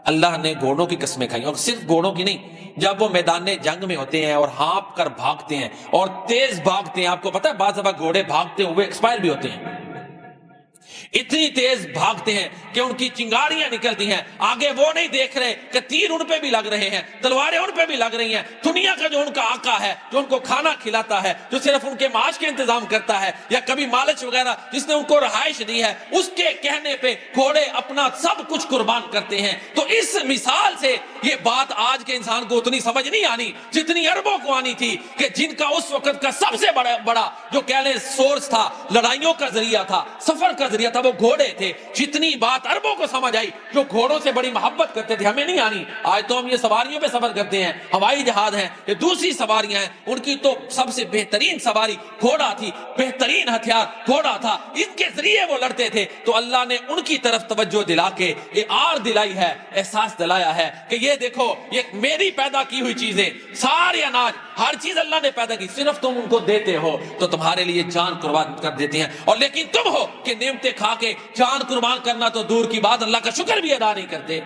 اللہ نے گھوڑوں کی قسمیں کھائی، اور صرف گھوڑوں کی نہیں، جب وہ میدان جنگ میں ہوتے ہیں اور ہانپ کر بھاگتے ہیں اور تیز بھاگتے ہیں، آپ کو پتا ہے بعض دفعہ گھوڑے بھاگتے ہوئے ایکسپائر بھی ہوتے ہیں، اتنی تیز بھاگتے ہیں کہ ان کی چنگاریاں نکلتی ہیں، آگے وہ نہیں دیکھ رہے کہ تیر ان پہ بھی لگ رہے ہیں، تلواریں ان پہ بھی لگ رہی ہیں، دنیا کا جو ان کا آقا ہے، جو ان کو کھانا کھلاتا ہے، جو صرف ان کے معاش کے انتظام کرتا ہے یا کبھی مالش وغیرہ جس نے ان کو رہائش دی ہے، اس کے کہنے پہ گھوڑے اپنا سب کچھ قربان کرتے ہیں۔ تو اس مثال سے یہ بات آج کے انسان کو اتنی سمجھ نہیں آنی جتنی عربوں کو آنی تھی، کہ جن کا اس وقت کا سب سے بڑا جو کہہ لیں سورس تھا، لڑائیوں کا ذریعہ تھا، سفر کا ذریعہ تھا، وہ گھوڑے تھے۔ جتنی بات عربوں کو سمجھ آئی، جو گھوڑوں سے بڑی محبت کرتے تھے، ہمیں نہیں آنی۔ آج تو ہم یہ سواریوں پہ سفر کرتے ہیں، ہوائی جہاز ہیں، یہ دوسری سواریاں ہیں، ان کی تو سب سے بہترین سواری گھوڑا تھی، بہترین ہتھیار گھوڑا تھا، ان کے ذریعے وہ لڑتے تھے۔ تو اللہ نے ان کی طرف توجہ دلا کے یہ آر دلائی ہے، احساس دلایا ہے کہ یہ دیکھو، یہ میری پیدا کی ہوئی چیزیں، سارے اناج، ہر چیز اللہ نے پیدا کی، صرف تم ان کو دیتے ہو تو تمہارے لیے جان قربان کر دیتے ہیں، اور لیکن تم ہو کہ نعمتیں کھا کے جان قربان کرنا تو دور کی بات، اللہ کا شکر بھی ادا نہیں کرتے۔